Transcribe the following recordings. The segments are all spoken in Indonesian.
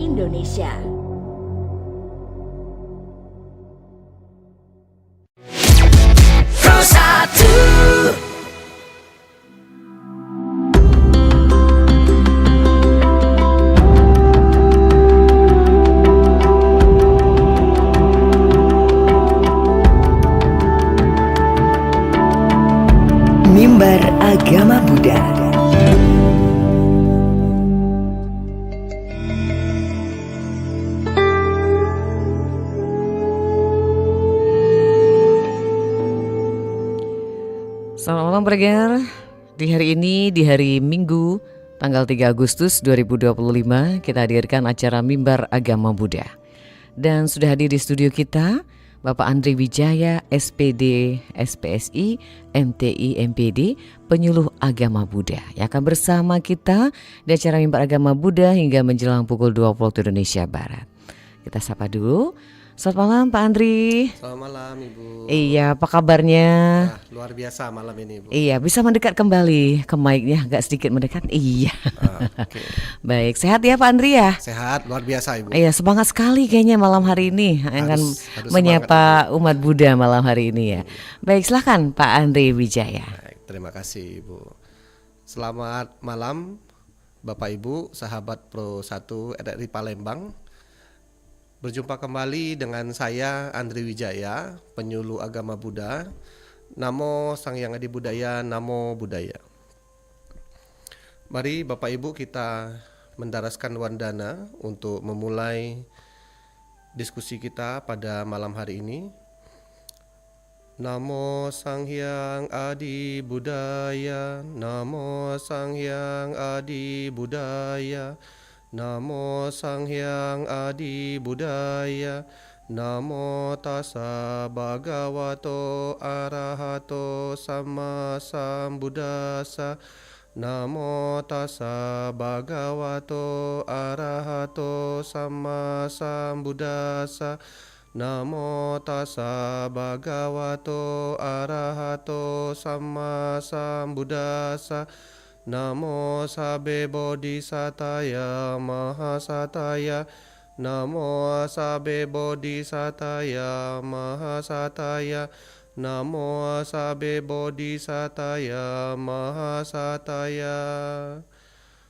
Indonesia. Pro 1. Mimbar Agama Buddha. Selamat malam pendengar. Di hari ini, di hari Minggu, tanggal 3 Agustus 2025, kita hadirkan acara Mimbar Agama Buddha. Dan sudah hadir di studio kita Bapak Andri Wijaya, SPD, SPSI, MTI, MPD, penyuluh agama Buddha, yang akan bersama kita di acara Mimbar Agama Buddha hingga menjelang pukul 20 waktu Indonesia Barat. Kita sapa dulu. Selamat malam Pak Andri. Selamat malam Ibu. Iya, apa kabarnya? Luar biasa malam ini Ibu. Iya, bisa mendekat kembali ke mic-nya, agak sedikit mendekat. Iya. Okay. Baik, sehat ya Pak Andri ya? Sehat, luar biasa Ibu. Iya, semangat sekali kayaknya malam hari ini akan harus menyapa umat Buddha malam hari ini ya. Baik, silahkan Pak Andri Wijaya. Baik, terima kasih Ibu. Selamat malam Bapak Ibu, sahabat Pro 1 RRI Palembang. Berjumpa kembali dengan saya Andri Wijaya, penyuluh agama Buddha. Namo Sang Hyang Adi Budaya, Namo Buddhaya. Mari Bapak Ibu kita mendaraskan wandana untuk memulai diskusi kita pada malam hari ini. Namo Sang Hyang Adi Budaya, Namo Sang Hyang Adi Budaya, Namo Sang Hyang Adi Budaya, Namo Tassa Bhagavato Arahato Sama Sambuddhassa, Namo Tassa Bhagavato Arahato Sama Sambuddhassa, Namo Tassa Bhagavato Arahato Sama Sambuddhassa, Namo Sabe Bodhisataya Mahasataya, Namo Sabe Bodhisataya Mahasataya, Namo Sabe Bodhisataya Mahasataya.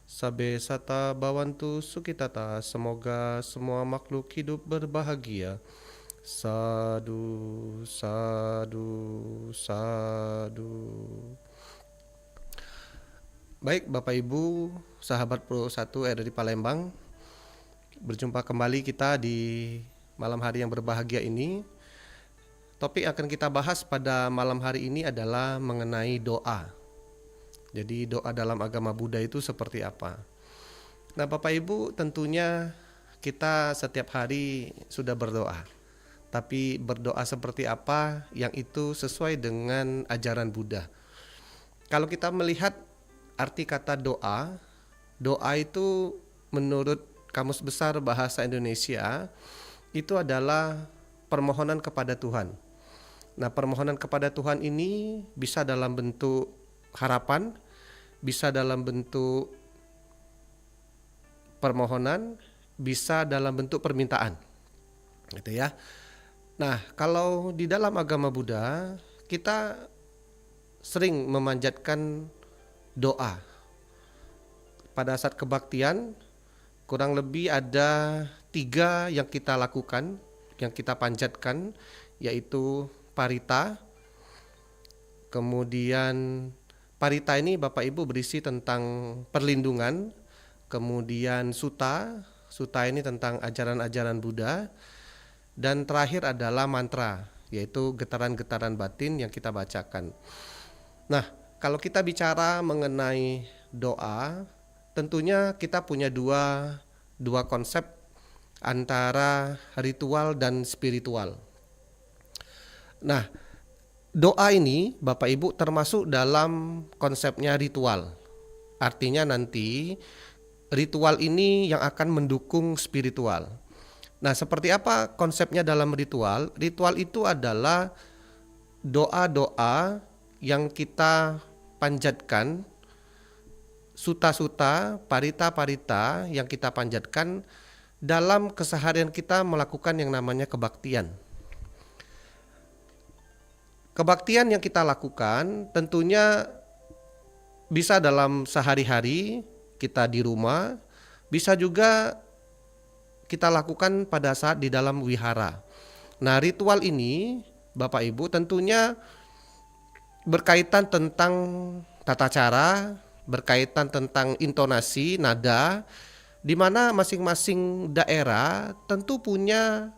Sabe sata bawantu sukitata, semoga semua makhluk hidup berbahagia. Sadu, sadu, sadu. Baik Bapak Ibu, sahabat Pro 1 RRI Palembang, berjumpa kembali kita di malam hari yang berbahagia ini. Topik yang akan kita bahas pada malam hari ini adalah mengenai doa. Jadi doa dalam agama Buddha itu seperti apa? Nah Bapak Ibu, tentunya kita setiap hari sudah berdoa. Tapi berdoa seperti apa yang itu sesuai dengan ajaran Buddha. Kalau kita melihat arti kata doa, doa itu menurut Kamus Besar Bahasa Indonesia itu adalah permohonan kepada Tuhan. Nah, permohonan kepada Tuhan ini bisa dalam bentuk harapan, bisa dalam bentuk permohonan, bisa dalam bentuk permintaan. Gitu ya. Nah, kalau di dalam agama Buddha, kita sering memanjatkan doa. Pada saat kebaktian kurang lebih ada 3 yang kita lakukan, yang kita panjatkan, yaitu parita. Kemudian parita ini Bapak Ibu berisi tentang perlindungan. Kemudian suta, suta ini tentang ajaran-ajaran Buddha. Dan terakhir adalah mantra, yaitu getaran-getaran batin yang kita bacakan. Nah, kalau kita bicara mengenai doa, tentunya kita punya dua konsep antara ritual dan spiritual. Nah, doa ini Bapak Ibu termasuk dalam konsepnya ritual. Artinya nanti ritual ini yang akan mendukung spiritual. Nah, seperti apa konsepnya dalam ritual? Ritual itu adalah doa-doa yang kita panjatkan, suta-suta, parita-parita yang kita panjatkan dalam keseharian kita melakukan yang namanya kebaktian. Kebaktian yang kita lakukan tentunya bisa dalam sehari-hari kita di rumah, bisa juga kita lakukan pada saat di dalam wihara. Nah, ritual ini Bapak Ibu tentunya berkaitan tentang tata cara, berkaitan tentang intonasi, nada, di mana masing-masing daerah tentu punya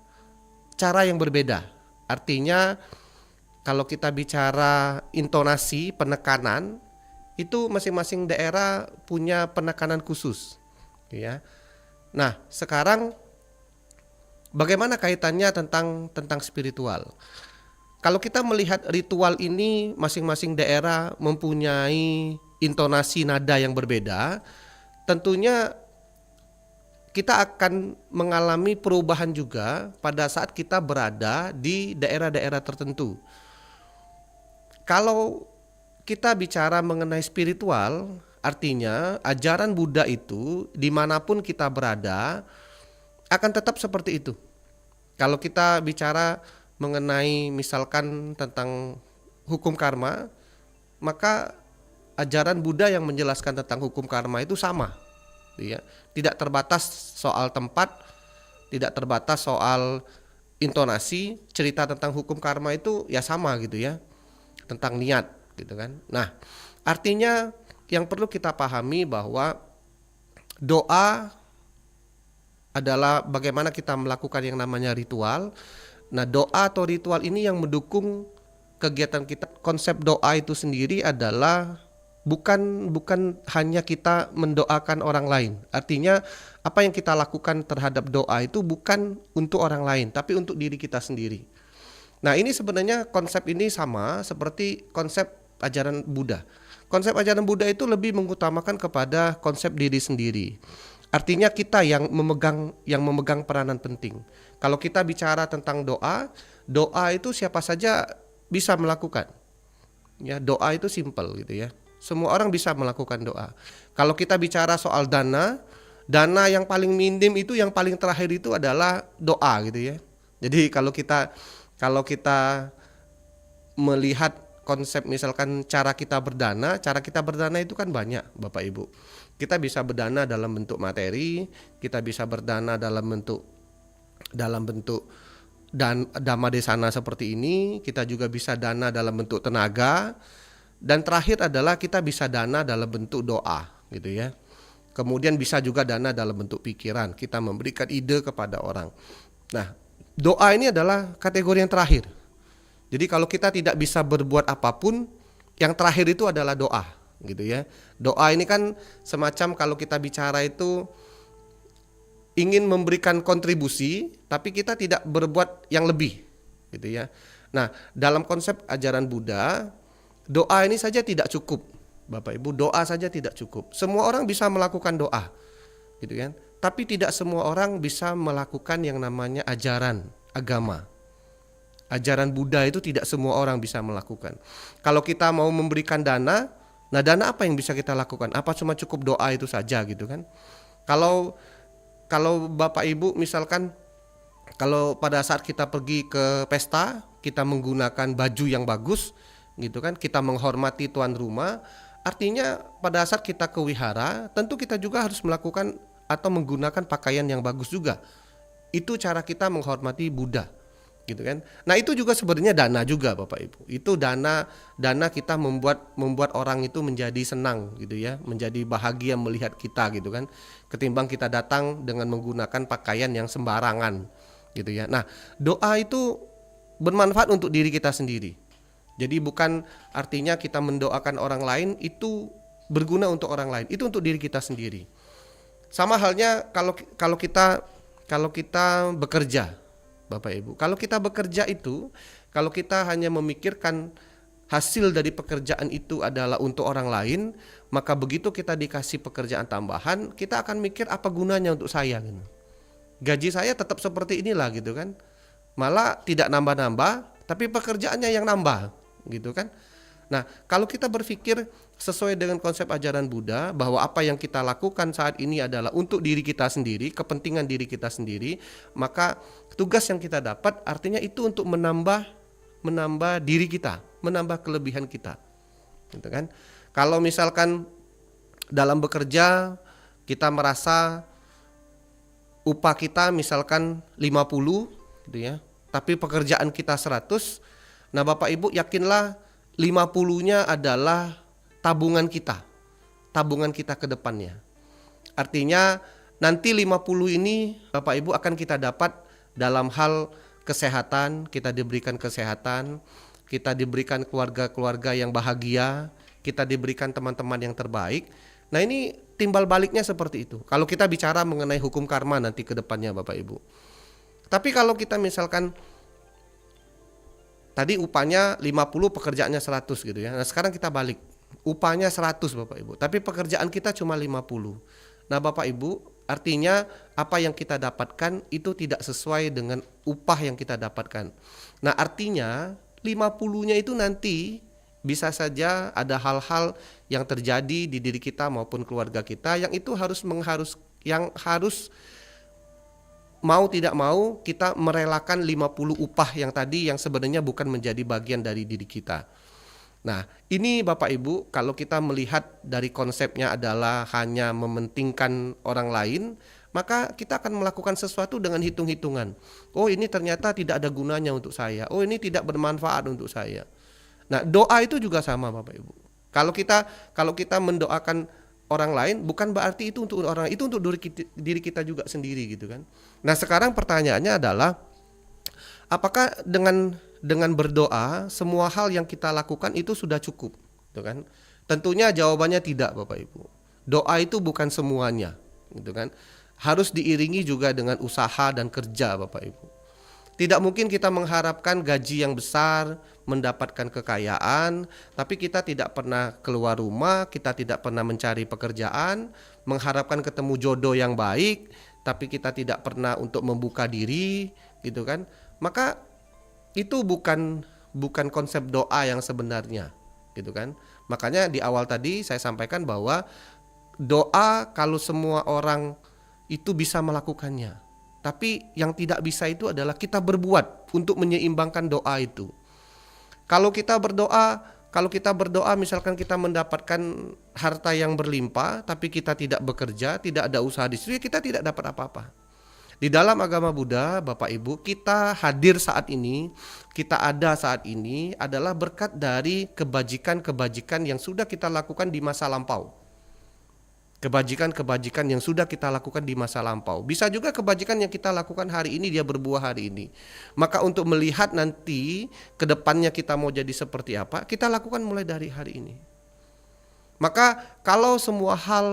cara yang berbeda. Artinya kalau kita bicara intonasi, penekanan, itu masing-masing daerah punya penekanan khusus, ya. Nah, sekarang bagaimana kaitannya tentang spiritual? Kalau kita melihat ritual ini, masing-masing daerah mempunyai intonasi nada yang berbeda, tentunya kita akan mengalami perubahan juga pada saat kita berada di daerah-daerah tertentu. Kalau kita bicara mengenai spiritual, artinya ajaran Buddha itu dimanapun kita berada akan tetap seperti itu. Kalau kita bicara mengenai misalkan tentang hukum karma, maka ajaran Buddha yang menjelaskan tentang hukum karma itu sama, ya. Tidak terbatas soal tempat, tidak terbatas soal intonasi, cerita tentang hukum karma itu ya sama gitu ya, tentang niat gitu kan. Nah, artinya yang perlu kita pahami bahwa doa adalah bagaimana kita melakukan yang namanya ritual. Nah, doa atau ritual ini yang mendukung kegiatan kita. Konsep doa itu sendiri adalah bukan hanya kita mendoakan orang lain. Artinya apa yang kita lakukan terhadap doa itu bukan untuk orang lain, tapi untuk diri kita sendiri. Nah, ini sebenarnya konsep ini sama seperti konsep ajaran Buddha. Konsep ajaran Buddha itu lebih mengutamakan kepada konsep diri sendiri. Artinya kita yang memegang peranan penting. Kalau kita bicara tentang doa itu siapa saja bisa melakukan. Ya, doa itu simple gitu ya. Semua orang bisa melakukan doa. Kalau kita bicara soal dana yang paling minim itu, yang paling terakhir itu adalah doa gitu ya. Jadi kalau kita melihat konsep misalkan cara kita berdana itu kan banyak Bapak Ibu. Kita bisa berdana dalam bentuk materi, kita bisa berdana dalam bentuk dan dhamma desana seperti ini, kita juga bisa dana dalam bentuk tenaga, dan terakhir adalah kita bisa dana dalam bentuk doa gitu ya. Kemudian bisa juga dana dalam bentuk pikiran, kita memberikan ide kepada orang. Nah, doa ini adalah kategori yang terakhir. Jadi kalau kita tidak bisa berbuat apapun, yang terakhir itu adalah doa gitu ya. Doa ini kan semacam kalau kita bicara itu ingin memberikan kontribusi, tapi kita tidak berbuat yang lebih gitu ya. Nah, dalam konsep ajaran Buddha, doa ini saja tidak cukup Bapak Ibu, doa saja tidak cukup. Semua orang bisa melakukan doa gitu kan, tapi tidak semua orang bisa melakukan yang namanya ajaran agama. Ajaran Buddha itu tidak semua orang bisa melakukan. Kalau kita mau memberikan dana, nah dana apa yang bisa kita lakukan? Apa cuma cukup doa itu saja gitu kan? Kalau Bapak Ibu misalkan, kalau pada saat kita pergi ke pesta, kita menggunakan baju yang bagus gitu kan, kita menghormati tuan rumah, artinya pada saat kita ke wihara, tentu kita juga harus melakukan atau menggunakan pakaian yang bagus juga. Itu cara kita menghormati Buddha gitu kan. Nah, itu juga sebenarnya dana juga Bapak Ibu. Itu dana kita membuat orang itu menjadi senang gitu ya, menjadi bahagia melihat kita gitu kan, ketimbang kita datang dengan menggunakan pakaian yang sembarangan gitu ya. Nah, doa itu bermanfaat untuk diri kita sendiri. Jadi bukan artinya kita mendoakan orang lain itu berguna untuk orang lain, itu untuk diri kita sendiri. Sama halnya kalau kita bekerja Bapak Ibu, kalau kita bekerja itu, kalau kita hanya memikirkan hasil dari pekerjaan itu adalah untuk orang lain, maka begitu kita dikasih pekerjaan tambahan, kita akan mikir apa gunanya untuk saya gitu. Gaji saya tetap seperti inilah gitu kan, malah tidak nambah-nambah, tapi pekerjaannya yang nambah gitu kan. Nah, kalau kita berpikir sesuai dengan konsep ajaran Buddha bahwa apa yang kita lakukan saat ini adalah untuk diri kita sendiri, kepentingan diri kita sendiri, maka tugas yang kita dapat artinya itu untuk menambah diri kita, menambah kelebihan kita. Gitu kan? Kalau misalkan dalam bekerja kita merasa upah kita misalkan 50 gitu ya, tapi pekerjaan kita 100, nah Bapak Ibu yakinlah 50-nya adalah tabungan kita ke depannya. Artinya nanti 50 ini Bapak Ibu akan kita dapat dalam hal kesehatan, kita diberikan kesehatan, kita diberikan keluarga-keluarga yang bahagia, kita diberikan teman-teman yang terbaik. Nah ini timbal baliknya seperti itu. Kalau kita bicara mengenai hukum karma nanti ke depannya Bapak Ibu. Tapi kalau kita misalkan tadi upahnya 50, pekerjaannya 100 gitu ya. Nah sekarang kita balik. Upahnya 100 Bapak Ibu, tapi pekerjaan kita cuma 50. Nah Bapak Ibu, artinya apa yang kita dapatkan itu tidak sesuai dengan upah yang kita dapatkan. Nah artinya 50-nya itu nanti bisa saja ada hal-hal yang terjadi di diri kita maupun keluarga kita yang itu harus mau tidak mau kita merelakan 50 upah yang tadi yang sebenarnya bukan menjadi bagian dari diri kita. Nah ini Bapak Ibu, kalau kita melihat dari konsepnya adalah hanya mementingkan orang lain, maka kita akan melakukan sesuatu dengan hitung-hitungan. Oh ini ternyata tidak ada gunanya untuk saya, oh ini tidak bermanfaat untuk saya. Nah doa itu juga sama Bapak Ibu. Kalau kita mendoakan orang lain, bukan berarti itu untuk orang, itu untuk diri kita juga sendiri gitu kan. Nah sekarang pertanyaannya adalah, apakah dengan berdoa semua hal yang kita lakukan itu sudah cukup, gitu kan? Tentunya jawabannya tidak Bapak Ibu. Doa itu bukan semuanya, gitu kan? Harus diiringi juga dengan usaha dan kerja Bapak Ibu. Tidak mungkin kita mengharapkan gaji yang besar, mendapatkan kekayaan, tapi kita tidak pernah keluar rumah, kita tidak pernah mencari pekerjaan, mengharapkan ketemu jodoh yang baik, tapi kita tidak pernah untuk membuka diri, gitu kan? Maka itu bukan konsep doa yang sebenarnya, gitu kan? Makanya di awal tadi saya sampaikan bahwa doa kalau semua orang itu bisa melakukannya, tapi yang tidak bisa itu adalah kita berbuat untuk menyeimbangkan doa itu. Kalau kita berdoa misalkan kita mendapatkan harta yang berlimpah, tapi kita tidak bekerja, tidak ada usaha di situ, kita tidak dapat apa-apa. Di dalam agama Buddha, Bapak Ibu, kita hadir saat ini, kita ada saat ini adalah berkat dari kebajikan-kebajikan yang sudah kita lakukan di masa lampau. Kebajikan-kebajikan yang sudah kita lakukan di masa lampau. Bisa juga kebajikan yang kita lakukan hari ini dia berbuah hari ini. Maka untuk melihat nanti ke depannya kita mau jadi seperti apa, kita lakukan mulai dari hari ini. Maka kalau semua hal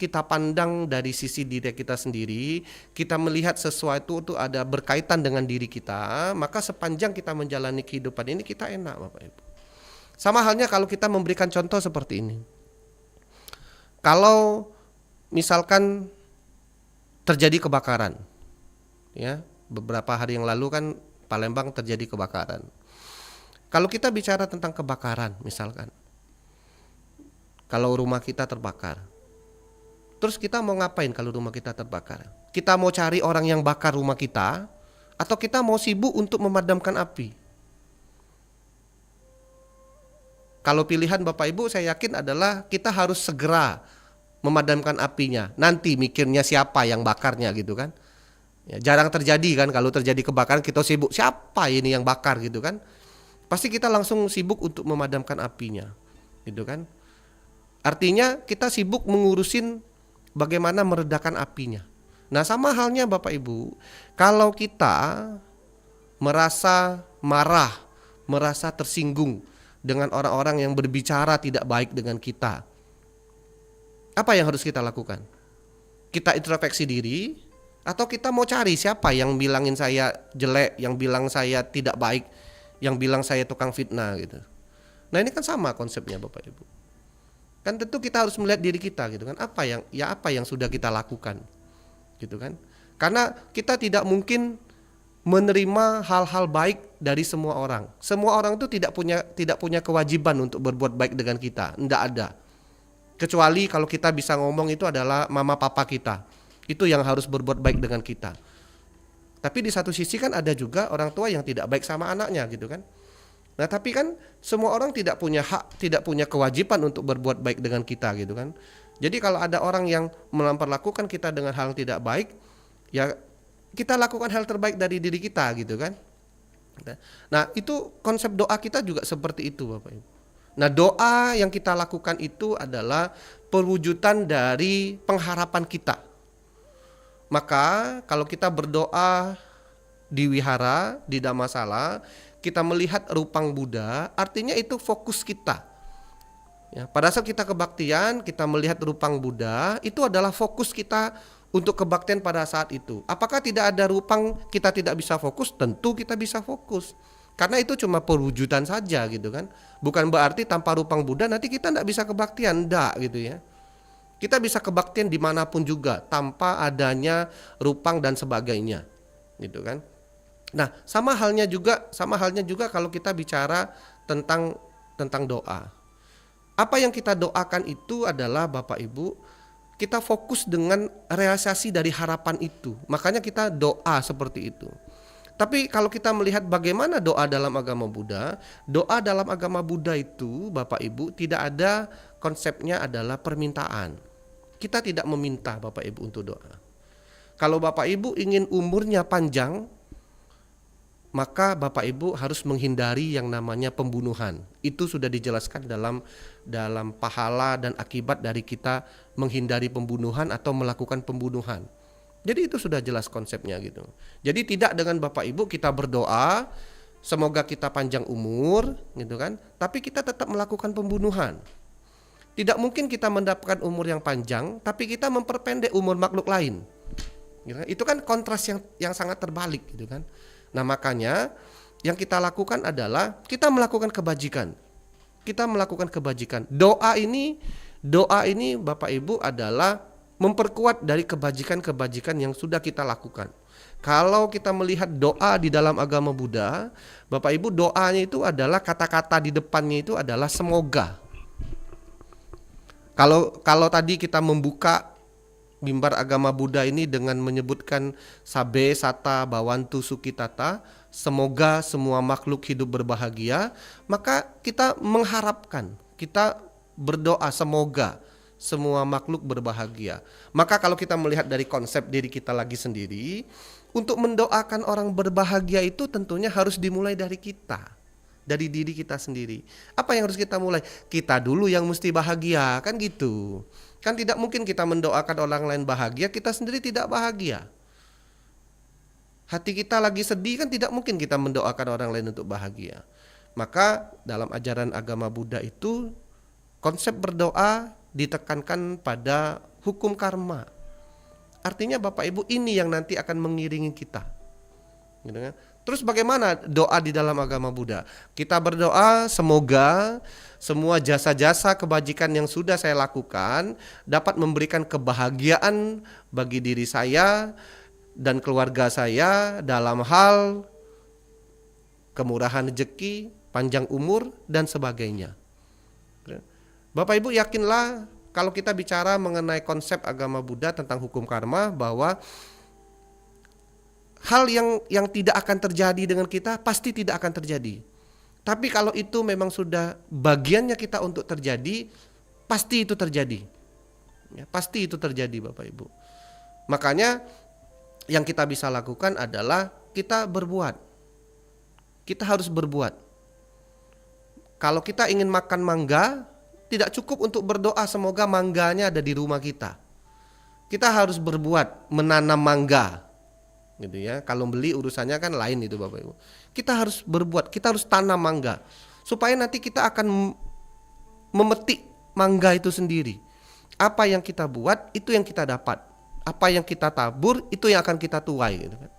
kita pandang dari sisi diri kita sendiri, kita melihat sesuatu itu ada berkaitan dengan diri kita, maka sepanjang kita menjalani kehidupan ini kita enak Bapak Ibu. Sama halnya kalau kita memberikan contoh seperti ini. Kalau misalkan terjadi kebakaran, ya beberapa hari yang lalu kan Palembang terjadi kebakaran. Kalau kita bicara tentang kebakaran, misalkan, kalau rumah kita terbakar, terus kita mau ngapain kalau rumah kita terbakar? Kita mau cari orang yang bakar rumah kita, atau kita mau sibuk untuk memadamkan api? Kalau pilihan Bapak Ibu saya yakin adalah kita harus segera memadamkan apinya. Nanti mikirnya siapa yang bakarnya gitu kan. Ya, jarang terjadi kan kalau terjadi kebakaran kita sibuk siapa ini yang bakar gitu kan. Pasti kita langsung sibuk untuk memadamkan apinya gitu kan. Artinya kita sibuk mengurusin bagaimana meredakan apinya. Nah sama halnya Bapak Ibu, kalau kita merasa marah, merasa tersinggung dengan orang-orang yang berbicara tidak baik dengan kita, apa yang harus kita lakukan? Kita introspeksi diri, atau kita mau cari siapa yang bilangin saya jelek, yang bilang saya tidak baik, yang bilang saya tukang fitnah gitu. Nah ini kan sama konsepnya Bapak Ibu. Kan tentu kita harus melihat diri kita gitu kan, apa yang sudah kita lakukan gitu kan. Karena kita tidak mungkin menerima hal-hal baik dari semua orang. Semua orang itu tidak punya kewajiban untuk berbuat baik dengan kita, enggak ada. Kecuali kalau kita bisa ngomong itu adalah mama papa kita. Itu yang harus berbuat baik dengan kita. Tapi di satu sisi kan ada juga orang tua yang tidak baik sama anaknya gitu kan. Nah tapi kan semua orang tidak punya hak, tidak punya kewajiban untuk berbuat baik dengan kita gitu kan. Jadi kalau ada orang yang memperlakukan kita dengan hal yang tidak baik, ya kita lakukan hal terbaik dari diri kita gitu kan. Nah itu konsep doa kita juga seperti itu Bapak Ibu. Nah doa yang kita lakukan itu adalah perwujudan dari pengharapan kita. Maka kalau kita berdoa di wihara, di Dhammasala, kita melihat rupang Buddha, artinya itu fokus kita. Ya, pada saat kita kebaktian, kita melihat rupang Buddha, itu adalah fokus kita untuk kebaktian pada saat itu. Apakah tidak ada rupang kita tidak bisa fokus? Tentu kita bisa fokus. Karena itu cuma perwujudan saja gitu kan. Bukan berarti tanpa rupang Buddha nanti kita tidak bisa kebaktian, enggak gitu ya. Kita bisa kebaktian dimanapun juga tanpa adanya rupang dan sebagainya, gitu kan. Nah, sama halnya juga kalau kita bicara tentang doa. Apa yang kita doakan itu adalah Bapak Ibu, kita fokus dengan realisasi dari harapan itu. Makanya kita doa seperti itu. Tapi kalau kita melihat bagaimana doa dalam agama Buddha, doa dalam agama Buddha itu Bapak Ibu tidak ada konsepnya adalah permintaan. Kita tidak meminta Bapak Ibu untuk doa. Kalau Bapak Ibu ingin umurnya panjang, maka Bapak Ibu harus menghindari yang namanya pembunuhan. Itu sudah dijelaskan dalam pahala dan akibat dari kita menghindari pembunuhan atau melakukan pembunuhan. Jadi itu sudah jelas konsepnya gitu. Jadi tidak dengan Bapak Ibu kita berdoa semoga kita panjang umur gitu kan, tapi kita tetap melakukan pembunuhan. Tidak mungkin kita mendapatkan umur yang panjang tapi kita memperpendek umur makhluk lain. Gitu kan? Itu kan kontras yang sangat terbalik gitu kan. Nah, makanya yang kita lakukan adalah kita melakukan kebajikan. Kita melakukan kebajikan. Doa ini Bapak Ibu adalah memperkuat dari kebajikan-kebajikan yang sudah kita lakukan. Kalau kita melihat doa di dalam agama Buddha, Bapak Ibu doanya itu adalah kata-kata di depannya itu adalah semoga. Kalau tadi kita membuka mimbar agama Buddha ini dengan menyebutkan Sabe Sata Bhavantu Sukhitata, semoga semua makhluk hidup berbahagia, maka kita mengharapkan, kita berdoa semoga semua makhluk berbahagia. Maka kalau kita melihat dari konsep diri kita lagi sendiri, untuk mendoakan orang berbahagia itu tentunya harus dimulai dari kita, dari diri kita sendiri. Apa yang harus kita mulai? Kita dulu yang mesti bahagia, kan gitu. Kan tidak mungkin kita mendoakan orang lain bahagia, kita sendiri tidak bahagia. Hati kita lagi sedih, kan tidak mungkin kita mendoakan orang lain untuk bahagia. Maka dalam ajaran agama Buddha itu konsep berdoa ditekankan pada hukum karma. Artinya Bapak Ibu ini yang nanti akan mengiringi kita. Gitu kan? Terus bagaimana doa di dalam agama Buddha? Kita berdoa semoga semua jasa-jasa kebajikan yang sudah saya lakukan dapat memberikan kebahagiaan bagi diri saya dan keluarga saya dalam hal kemurahan rezeki, panjang umur dan sebagainya. Bapak Ibu yakinlah kalau kita bicara mengenai konsep agama Buddha tentang hukum karma bahwa hal yang tidak akan terjadi dengan kita pasti tidak akan terjadi. Tapi kalau itu memang sudah bagiannya kita untuk terjadi, pasti itu terjadi. Ya, pasti itu terjadi Bapak Ibu. Makanya yang kita bisa lakukan adalah kita berbuat. Kita harus berbuat. Kalau kita ingin makan mangga, tidak cukup untuk berdoa semoga mangganya ada di rumah kita. Kita harus berbuat, menanam mangga. Gitu ya. Kalau beli urusannya kan lain itu Bapak Ibu. Kita harus berbuat, kita harus tanam mangga supaya nanti kita akan memetik mangga itu sendiri. Apa yang kita buat itu yang kita dapat. Apa yang kita tabur itu yang akan kita tuai gitu kan.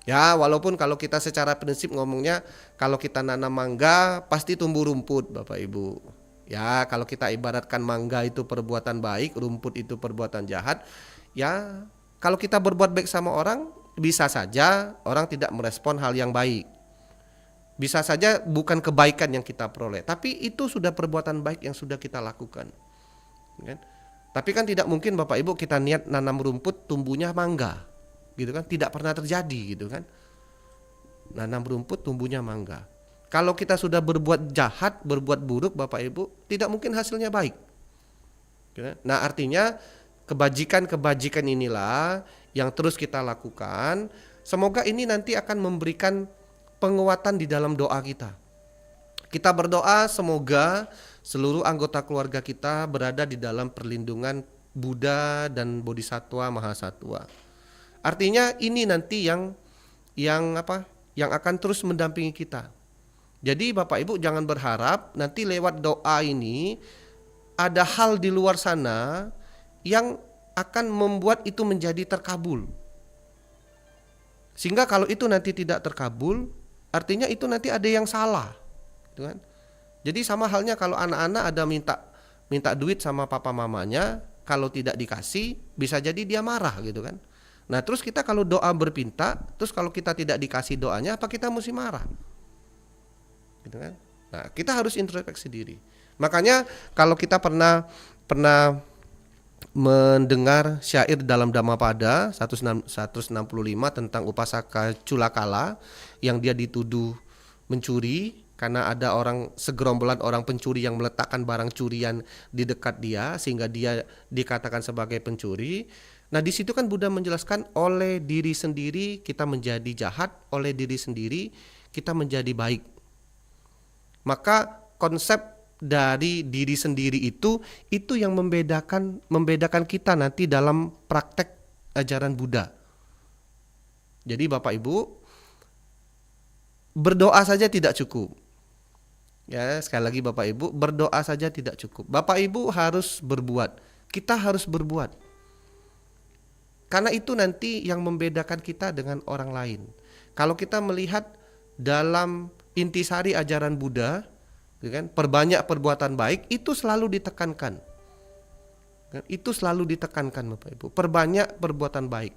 Ya, walaupun kalau kita secara prinsip ngomongnya kalau kita nanam mangga pasti tumbuh rumput Bapak Ibu. Ya, kalau kita ibaratkan mangga itu perbuatan baik, rumput itu perbuatan jahat. Ya, kalau kita berbuat baik sama orang, bisa saja orang tidak merespon hal yang baik. Bisa saja bukan kebaikan yang kita peroleh, tapi itu sudah perbuatan baik yang sudah kita lakukan. kan? Tapi kan tidak mungkin Bapak Ibu kita niat nanam rumput tumbuhnya mangga, gitu kan? Tidak pernah terjadi, gitu kan? Nanam rumput tumbuhnya mangga. Kalau kita sudah berbuat jahat, berbuat buruk Bapak Ibu, tidak mungkin hasilnya baik. Gitu kan? Nah, artinya kebajikan-kebajikan inilah yang terus kita lakukan. Semoga ini nanti akan memberikan penguatan di dalam doa kita. Kita berdoa semoga seluruh anggota keluarga kita berada di dalam perlindungan Buddha dan Bodhisattva Mahasatwa. Artinya ini nanti yang akan terus mendampingi kita. Jadi Bapak Ibu jangan berharap nanti lewat doa ini ada hal di luar sana yang akan membuat itu menjadi terkabul. Sehingga kalau itu nanti tidak terkabul, artinya itu nanti ada yang salah. Gitu kan? Jadi sama halnya kalau anak-anak ada minta duit sama papa mamanya, kalau tidak dikasih bisa jadi dia marah gitu kan. Nah terus kita kalau doa berpinta, terus kalau kita tidak dikasih doanya, apa kita mesti marah? Gitu kan? Nah kita harus introspeksi diri. Makanya kalau kita pernah mendengar syair dalam Dhammapada 165 tentang Upasaka Culakala yang dia dituduh mencuri karena ada segerombolan orang pencuri yang meletakkan barang curian di dekat dia sehingga dia dikatakan sebagai pencuri. Nah, di situ kan Buddha menjelaskan oleh diri sendiri kita menjadi jahat, oleh diri sendiri kita menjadi baik. Maka konsep dari diri sendiri itu yang membedakan kita nanti dalam praktek ajaran Buddha. Jadi Bapak Ibu, berdoa saja tidak cukup. Ya, sekali lagi Bapak Ibu, berdoa saja tidak cukup. Bapak Ibu harus berbuat. Kita harus berbuat. Karena itu nanti yang membedakan kita dengan orang lain. Kalau kita melihat dalam intisari ajaran Buddha, kan, perbanyak perbuatan baik itu selalu ditekankan. Itu selalu ditekankan Bapak Ibu. Perbanyak perbuatan baik.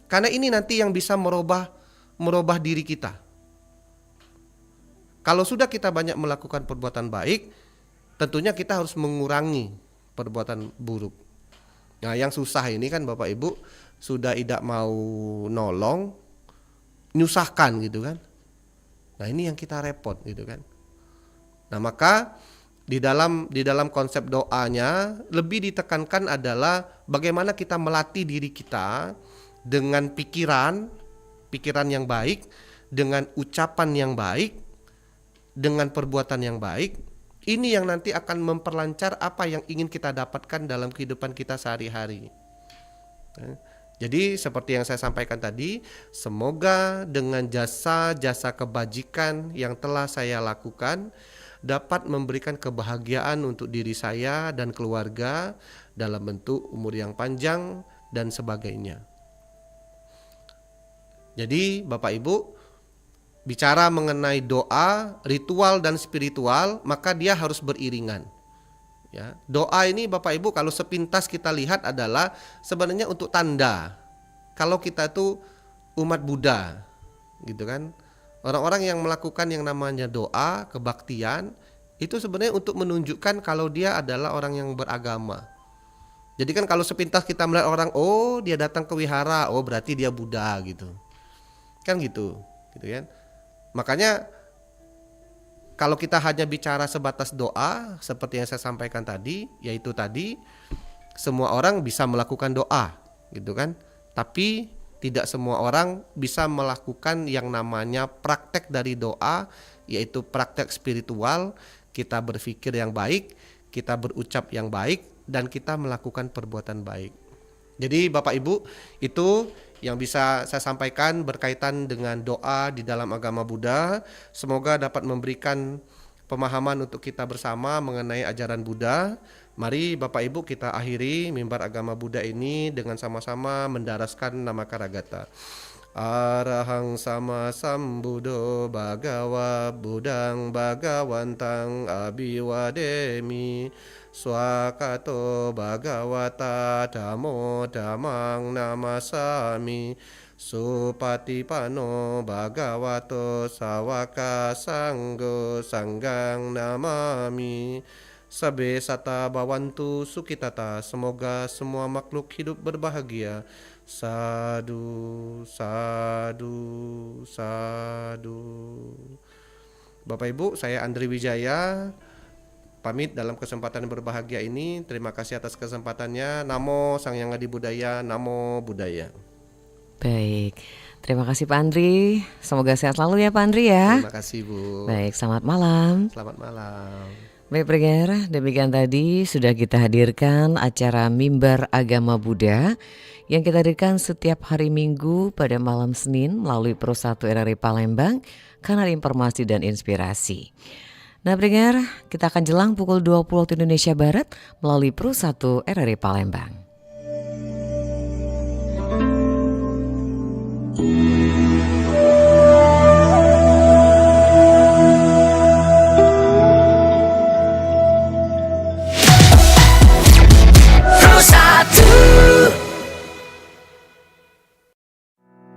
Karena ini nanti yang bisa merubah diri kita. Kalau sudah kita banyak melakukan perbuatan baik, tentunya kita harus mengurangi perbuatan buruk. Nah, yang susah ini kan Bapak Ibu sudah tidak mau nolong, nyusahkan gitu kan. Nah, ini yang kita repot gitu kan. Nah, maka di dalam konsep doanya lebih ditekankan adalah bagaimana kita melatih diri kita dengan pikiran yang baik, dengan ucapan yang baik, dengan perbuatan yang baik. Ini yang nanti akan memperlancar apa yang ingin kita dapatkan dalam kehidupan kita sehari-hari. Jadi seperti yang saya sampaikan tadi, semoga dengan jasa-jasa kebajikan yang telah saya lakukan dapat memberikan kebahagiaan untuk diri saya dan keluarga dalam bentuk umur yang panjang dan sebagainya. Jadi Bapak Ibu, bicara mengenai doa, ritual dan spiritual, maka dia harus beriringan. Ya, doa ini Bapak Ibu kalau sepintas kita lihat adalah sebenarnya untuk tanda kalau kita itu umat Buddha, gitu kan. Orang-orang yang melakukan yang namanya doa, kebaktian, itu sebenarnya untuk menunjukkan kalau dia adalah orang yang beragama. Jadi kan kalau sepintas kita melihat orang, oh dia datang ke wihara, oh berarti dia Buddha gitu. Kan gitu kan. Makanya kalau kita hanya bicara sebatas doa seperti yang saya sampaikan tadi, yaitu tadi semua orang bisa melakukan doa, gitu kan. Tapi tidak semua orang bisa melakukan yang namanya praktek dari doa, yaitu praktek spiritual. Kita berpikir yang baik, kita berucap yang baik, dan kita melakukan perbuatan baik. Jadi Bapak Ibu, itu yang bisa saya sampaikan berkaitan dengan doa di dalam agama Buddha. Semoga dapat memberikan pemahaman untuk kita bersama mengenai ajaran Buddha. Mari Bapak Ibu kita akhiri mimbar agama Buddha ini dengan sama-sama mendaraskan nama Karagata. Arahang sama sambuddho bhagava buddhang bhagawantang abhiwademi. Swakato bhagavata dhammo dhammang namasami. Supatipano bhagavato sawaka sanggo sanggang namami. Sabe sata bawantu sukitata. Semoga semua makhluk hidup berbahagia. Sadu, sadu, sadu. Bapak Ibu, saya Andri Wijaya pamit dalam kesempatan yang berbahagia ini. Terima kasih atas kesempatannya. Namo Sang Hyang Adi Budaya, Namo Buddhaya. Baik, terima kasih Pak Andri. Semoga sehat selalu ya Pak Andri ya. Terima kasih Bu. Baik, selamat malam. Selamat malam. Baik pendengar, demikian tadi sudah kita hadirkan acara Mimbar Agama Buddha yang kita hadirkan setiap hari Minggu pada malam Senin melalui Pro 1 RRI Palembang, kanal informasi dan inspirasi. Nah pendengar, kita akan jelang pukul 20 waktu Indonesia Barat melalui Pro 1 RRI Palembang.